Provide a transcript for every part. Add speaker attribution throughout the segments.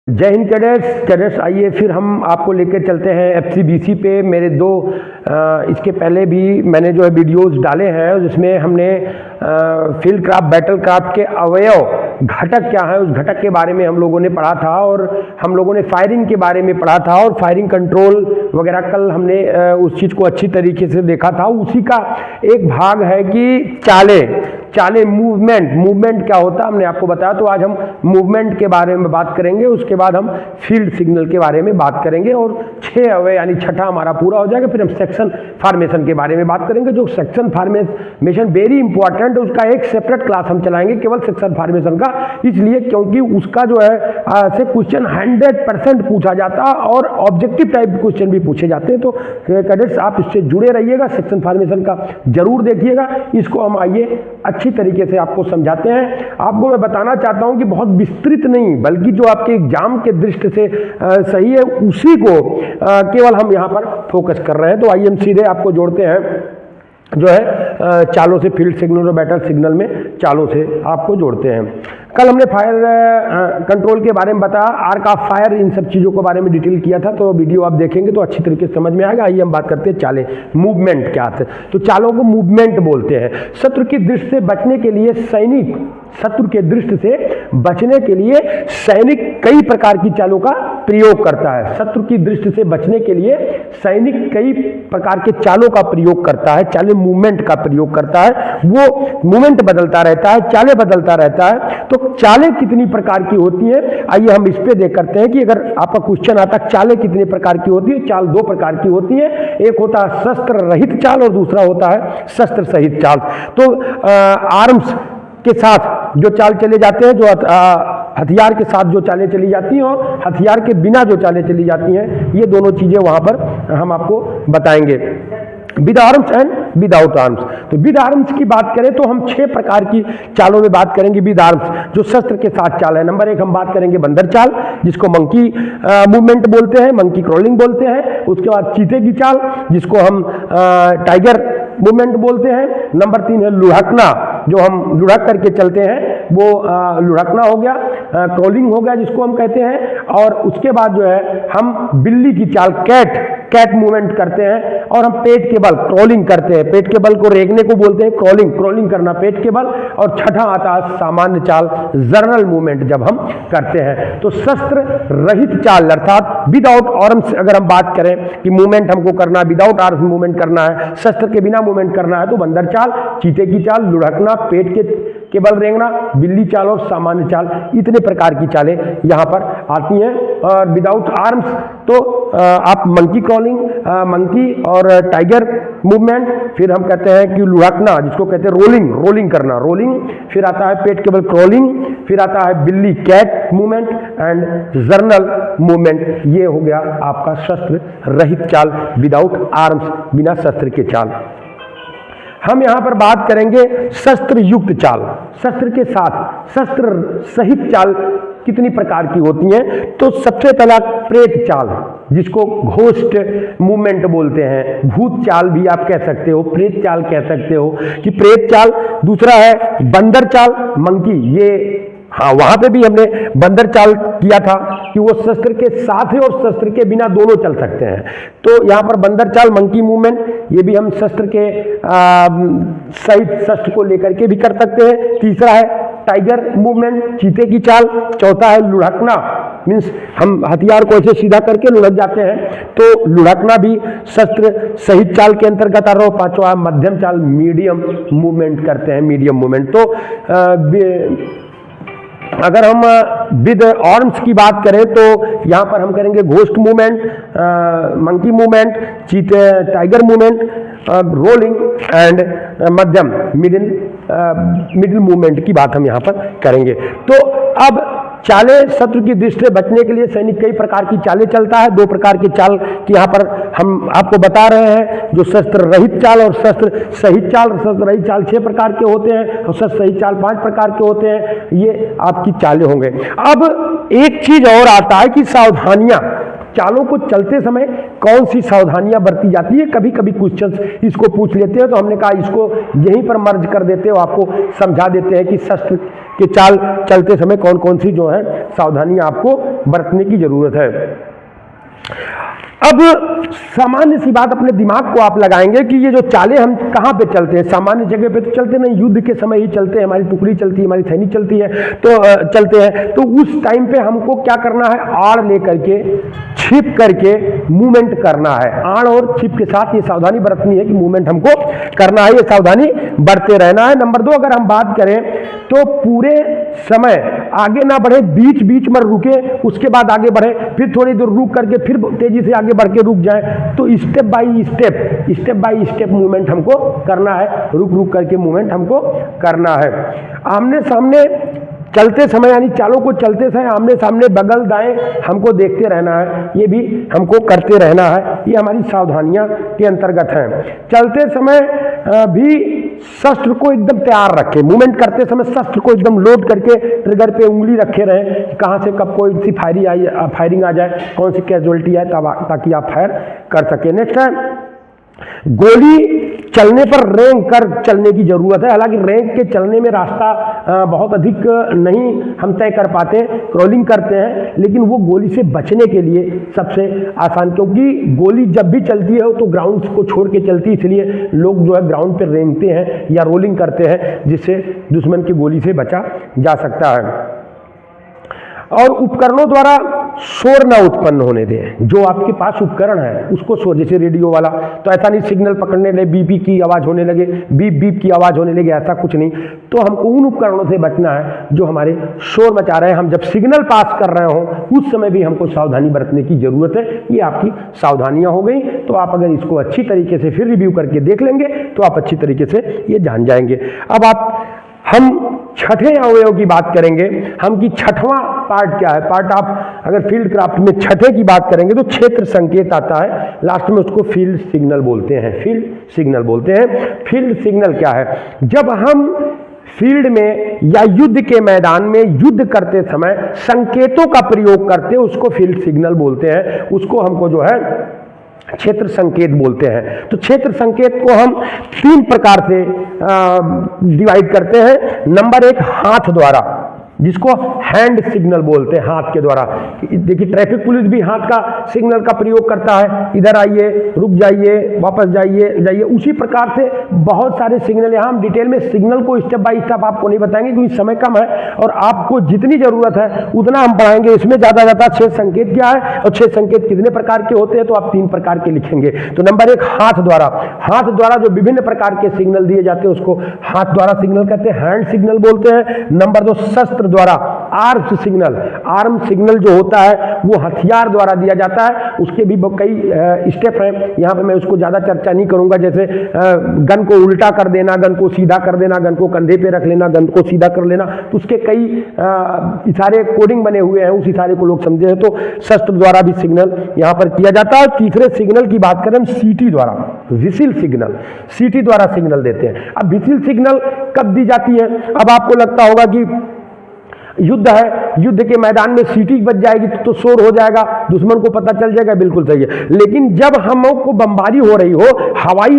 Speaker 1: जय हिंद कैडेट्स आइए फिर हम आपको लेकर चलते हैं एफसीबीसी पे। मेरे दो इसके पहले भी मैंने जो है वीडियोस डाले हैं जिसमें हमने फील्ड क्राफ्ट बैटल क्राफ्ट के अवयव घटक क्या है उस घटक के बारे में हम लोगों ने पढ़ा था, और हम लोगों ने फायरिंग के बारे में पढ़ा था और फायरिंग कंट्रोल वगैरह कल हमने उस चीज़ को अच्छी तरीके से देखा था। उसी का एक भाग है कि चाले मूवमेंट क्या होता है हमने आपको बताया। तो आज हम मूवमेंट के बारे में बात करेंगे, उसके बाद हम फील्ड सिग्नल के बारे में बात करेंगे और 6 अवयव यानी छठा हमारा पूरा हो जाएगा। फिर हम सेक्शन फार्मेशन के बारे में बात करेंगे। जो सेक्शन फार्मेशन वेरी इंपॉर्टेंट, उसका एक सेपरेट क्लास हम चलाएंगे केवल सेक्शन फार्मेशन का, इसलिए क्योंकि उसका जो है से क्वेश्चन 100% पूछा जाता है और ऑब्जेक्टिव टाइप क्वेश्चन भी पूछे जाते हैं। तो कैडेट्स आप इससे जुड़े रहिएगा, सेक्शन फार्मेशन का जरूर देखिएगा। इसको हम आइए अच्छी तरीके से आपको समझाते हैं। आपको मैं बताना चाहता हूं कि बहुत विस्तृत नहीं बल्कि जो आपके एग्जाम के दृष्टि से सही है उसी को केवल हम यहां पर फोकस कर रहे हैं। तो आइए हम सीधे आपको जोड़ते हैं जो है चालों से, फील्ड सिग्नल और बैटल सिग्नल में चालों से आपको जोड़ते हैं। कल हमने फायर कंट्रोल के बारे में बताया, आर्क ऑफ फायर, इन सब चीज़ों के बारे में डिटेल किया था। तो वीडियो आप देखेंगे तो अच्छी तरीके से समझ में आएगा। आइए हम बात करते हैं चालें, मूवमेंट क्या है। तो चालों को मूवमेंट बोलते हैं। शत्रु की दृष्टि से बचने के लिए सैनिक कई प्रकार की चालों का प्रयोग करता है। शत्रु की दृष्टि से बचने के लिए सैनिक कई प्रकार के चालों का प्रयोग करता है, चालें मूवमेंट का प्रयोग करता है। वो मूवमेंट बदलता रहता है, चालें बदलता रहता है। तो चालें कितनी प्रकार की होती हैं, आइए हम इस पे देख करते हैं कि अगर आपका क्वेश्चन आता है चालें कितने प्रकार की होती है। चाल 2 प्रकार की होती है, एक होता है शस्त्र रहित चाल और दूसरा होता है शस्त्र सहित चाल। तो आर्म्स के साथ जो चाल चले जाते हैं, जो हथियार के साथ जो चालें चली जाती हैं और हथियार के बिना जो चालें चली जाती हैं, ये दोनों चीजें वहां पर हम आपको बताएंगे। With arms and without arms. तो विद आर्म्स की बात करें तो हम 6 प्रकार की चालों में बात करेंगे। विद आर्म्स जो शस्त्र के साथ चाल है, नंबर 1 हम बात करेंगे बंदर चाल, जिसको मंकी मूवमेंट बोलते हैं, मंकी क्रॉलिंग बोलते हैं। उसके बाद चीते की चाल, जिसको हम टाइगर मूवमेंट बोलते हैं। नंबर 3 है लुढ़कना, जो हम लुढ़क करके चलते हैं, वो लुढ़कना हो गया, क्रॉलिंग हो गया जिसको हम कहते हैं। और उसके बाद जो है हम बिल्ली की चाल, कैट मूवमेंट करते हैं, और हम पेट के बल क्रॉलिंग करते हैं। पेट के बल को रेंगने को बोलते हैं क्रॉलिंग करना पेट के बल। और छठा आता है सामान्य चाल, जर्नल मूवमेंट जब हम करते हैं। तो शस्त्र रहित चाल अर्थात विदाउट आर्म्स अगर हम बात करें कि मूवमेंट हमको करना है, विदाउट आर्म्स मूवमेंट करना है, शस्त्र के बिना मूवमेंट करना है, तो बंदर चाल, चीते की चाल, लुढ़कना, पेट के बल रेंगना, बिल्ली चाल और सामान्य चाल, इतने प्रकार की चालें यहाँ पर आती हैं। और विदाउट आर्म्स तो आप मंकी क्रॉलिंग, मंकी और टाइगर मूवमेंट, फिर हम कहते हैं कि लुढ़कना जिसको कहते हैं रोलिंग करना, फिर आता है पेट के बल क्रॉलिंग, फिर आता है बिल्ली cat movement and general movement. ये हो गया आपका शस्त्र रहित चाल, विदाउट आर्म्स, बिना शस्त्र के चाल। हम यहां पर बात करेंगे शस्त्र युक्त चाल, शस्त्र के साथ शस्त्र सहित चाल कितनी प्रकार की होती हैं। तो सबसे पहला प्रेत चाल, जिसको घोस्ट मूवमेंट बोलते हैं, भूत चाल भी आप कह सकते हो, प्रेत चाल कह सकते हो कि प्रेत चाल। दूसरा है बंदर चाल, मंकी, ये हाँ वहां पे भी हमने बंदर चाल किया था कि वो शस्त्र के साथ है और शस्त्र के बिना दोनों चल सकते हैं। तो यहाँ पर बंदर चाल, मंकी मूवमेंट, ये भी हम शस्त्र के सहित शस्त्र को लेकर के भी कर सकते हैं। तीसरा है टाइगर मूवमेंट, चीते की चाल। चौथा है लुढ़कना, मीन्स हम हथियार को ऐसे सीधा करके लुढ़क जाते हैं, तो लुढ़कना भी शस्त्र सहित चाल के अंतर्गत आ रहा हो। पांचवा मध्यम चाल, मीडियम मूवमेंट करते हैं, मीडियम मूवमेंट। तो अगर हम विद आर्म्स की बात करें तो यहाँ पर हम करेंगे घोस्ट मूवमेंट, मंकी मूवमेंट, चीते, टाइगर मूवमेंट, रोलिंग एंड मध्यम मिडिल मूवमेंट की बात हम यहाँ पर करेंगे। तो अब चालें, शत्रु की दृष्टि से बचने के लिए सैनिक कई प्रकार की चालें चलता है। 2 प्रकार की चाल की यहाँ पर हम आपको बता रहे हैं, जो शस्त्र रहित चाल और शस्त्र सहित चाल। शस्त्र रहित चाल 6 प्रकार के होते हैं और शस्त्र सहित चाल 5 प्रकार के होते हैं। ये आपकी चालें होंगे। अब एक चीज और आता है कि सावधानियां, चालों को चलते समय कौन सी सावधानियां बरती जाती है। कभी कभी क्वेश्चंस इसको पूछ लेते हैं, तो हमने कहा इसको यहीं पर मर्ज कर देते हो, आपको समझा देते हैं कि शस्त्र कि चाल चलते समय कौन कौन सी जो है सावधानियां आपको बरतने की जरूरत है। अब सामान्य सी बात अपने दिमाग को आप लगाएंगे कि ये जो चालें हम कहाँ पे चलते हैं, सामान्य जगह पे तो चलते नहीं, युद्ध के समय ही चलते हैं, हमारी टुकड़ी चलती है, हमारी सैनिक चलती है, तो चलते हैं। तो उस टाइम पे हमको क्या करना है, आड़ लेकर के छिप करके मूवमेंट करना है। आड़ और छिप के साथ ये सावधानी बरतनी है कि मूवमेंट हमको करना है, ये सावधानी बरते रहना है। नंबर 2, अगर हम बात करें तो पूरे समय आगे ना बढ़े, बीच बीच में रुके, उसके बाद आगे बढ़े, फिर थोड़ी देर रुक करके फिर तेजी से आगे बढ़ के रुक जाए। तो स्टेप बाय स्टेप मूवमेंट हमको करना है, रुक रुक करके मूवमेंट हमको करना है। आमने सामने चलते समय यानी चालों को चलते समय आमने सामने बगल दाएं हमको देखते रहना है, ये भी हमको करते रहना है। ये हमारी सावधानियां के अंतर्गत हैं। चलते समय भी शस्त्र को एकदम तैयार रखें, मूवमेंट करते समय शस्त्र को एकदम लोड करके ट्रिगर पे उंगली रखे रहें, कहाँ से कब कोई सी फायरिंग आ जाए, कौन सी कैजुअलिटी आए, ताकि आप फायर कर सके। नेक्स्ट है, गोली चलने पर रेंग कर चलने की जरूरत है। हालांकि रेंग के चलने में रास्ता बहुत अधिक नहीं हम तय कर पाते, क्रॉलिंग करते हैं, लेकिन वो गोली से बचने के लिए सबसे आसान, क्योंकि गोली जब भी चलती है तो ग्राउंड को छोड़ के चलती है, इसलिए लोग जो है ग्राउंड पर रेंगते हैं या रोलिंग करते हैं, जिससे दुश्मन की गोली से बचा जा सकता है। और उपकरणों द्वारा शोर ना उत्पन्न होने दें। जो आपके पास उपकरण है उसको शोर, जैसे रेडियो वाला, तो ऐसा नहीं सिग्नल पकड़ने लगे बीपी की आवाज़ होने लगे, बीप बीप की आवाज़ होने लगे, ऐसा कुछ नहीं। तो हमको उन उपकरणों से बचना है जो हमारे शोर मचा रहे हैं। हम जब सिग्नल पास कर रहे हों उस समय भी हमको सावधानी बरतने की जरूरत है। ये आपकी सावधानियां हो गई। तो आप अगर इसको अच्छी तरीके से फिर रिव्यू करके देख लेंगे तो आप अच्छी तरीके से ये जान जाएंगे। अब हम छठे अवयव की बात करेंगे, हम कि छठवां पार्ट क्या है। पार्ट आप अगर फील्ड क्राफ्ट में छठे की बात करेंगे तो क्षेत्र संकेत आता है, लास्ट में उसको फील्ड सिग्नल बोलते हैं। फील्ड सिग्नल बोलते हैं। फील्ड सिग्नल क्या है, जब हम फील्ड में या युद्ध के मैदान में युद्ध करते समय संकेतों का प्रयोग करते हैं उसको फील्ड सिग्नल बोलते हैं। उसको हमको जो है क्षेत्र संकेत बोलते हैं। तो क्षेत्र संकेत को हम 3 प्रकार से डिवाइड करते हैं। नंबर 1, हाथ द्वारा, जिसको हैंड सिग्नल बोलते हैं, हाथ के द्वारा। देखिए ट्रैफिक पुलिस भी हाथ का सिग्नल का प्रयोग करता है, इधर आइए, रुक जाइए, वापस जाइए। उसी प्रकार से बहुत सारे सिग्नल, यहाँ हम डिटेल में सिग्नल को स्टेप बाय स्टेप आपको नहीं बताएंगे क्योंकि समय कम है और आपको जितनी जरूरत है उतना हम पढ़ाएंगे। इसमें ज्यादा 6 संकेत क्या है और 6 संकेत कितने प्रकार के होते हैं, तो आप 3 प्रकार के लिखेंगे। तो नंबर 1, हाथ द्वारा। हाथ द्वारा जो विभिन्न प्रकार के सिग्नल दिए जाते हैं उसको हाथ द्वारा सिग्नल कहते हैं, हैंड सिग्नल बोलते हैं। नंबर 2, शस्त्र द्वारा, आर्म सिग्नल। आर्म सिग्नल जो होता है वो हथियार द्वारा दिया जाता है। उसके भी कई स्टेप हैं, यहाँ पे मैं उसको ज्यादा चर्चा नहीं करूंगा। जैसे गन को उल्टा कर देना, गन को सीधा कर देना, गन को कंधे पे रख लेना, गन को सीधा कर लेना, तो उसके कई इशारे कोडिंग बने हुए हैं, उस इशारे को लोग समझे हैं। तो शस्त्र द्वारा भी सिग्नल यहाँ पर किया जाता है। तीसरे सिग्नल की बात करें हम सीटी द्वारा, विसिल सिग्नल, सीटी द्वारा सिग्नल देते हैं। अब विसिल सिग्नल कब दी जाती है, अब आपको लगता होगा कि युद्ध है, युद्ध के मैदान में सीटी बज जाएगी तो शोर हो जाएगा, दुश्मन को पता चल जाएगा, बिल्कुल सही है। लेकिन जब हमको बमबारी हो रही हो, हवाई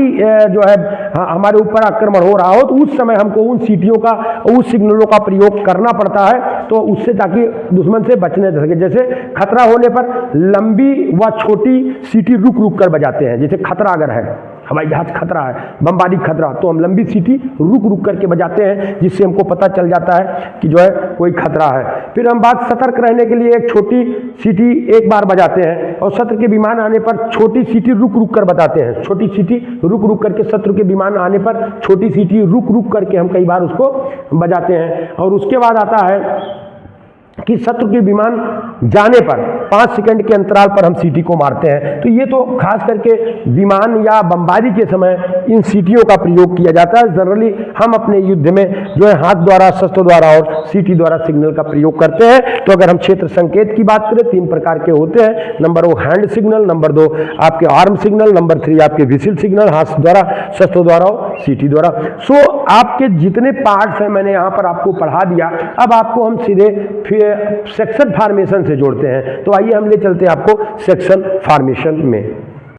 Speaker 1: जो है हमारे ऊपर आक्रमण हो रहा हो, तो उस समय हमको उन सीटियों का, उस सिग्नलों का प्रयोग करना पड़ता है, तो उससे ताकि दुश्मन से बचने सके। जैसे खतरा होने पर लंबी व छोटी सीटी रुक रुक कर बजाते हैं। जैसे खतरा अगर है, हवाई जहाज खतरा है, बमबारी खतरा, तो हम लंबी सीटी रुक रुक करके बजाते हैं, जिससे हमको पता चल जाता है कि जो है कोई खतरा है। फिर हम बात सतर्क रहने के लिए एक छोटी सीटी एक बार बजाते हैं, और शत्रु के विमान आने पर छोटी सीटी रुक रुक कर बताते हैं। छोटी सीटी रुक रुक करके, शत्रु के विमान आने पर छोटी सीटी रुक रुक करके हम कई बार उसको बजाते हैं। और उसके बाद आता है कि शत्रु के विमान जाने पर 5 सेकंड के अंतराल पर हम सीटी को मारते हैं। तो ये तो खास करके विमान या बमबारी के समय इन सीटियों का प्रयोग किया जाता है। जनरली हम अपने युद्ध में जो है हाथ द्वारा, शस्त्र द्वारा और सीटी द्वारा सिग्नल का प्रयोग करते हैं। तो अगर हम क्षेत्र संकेत की बात करें, 3 प्रकार के होते हैं। नंबर 1 हैंड सिग्नल, नंबर 2 आपके आर्म सिग्नल, नंबर 3 आपके विसिल सिग्नल, हाथ द्वारा, शस्त्र द्वारा और सीटी द्वारा। सो आपके जितने पार्ट्स हैं मैंने यहाँ पर आपको पढ़ा दिया। अब आपको हम सीधे फिर सेक्शन फॉर्मेशन से जोड़ते हैं। तो आइए हम ले चलते हैं आपको सेक्शन फॉर्मेशन में।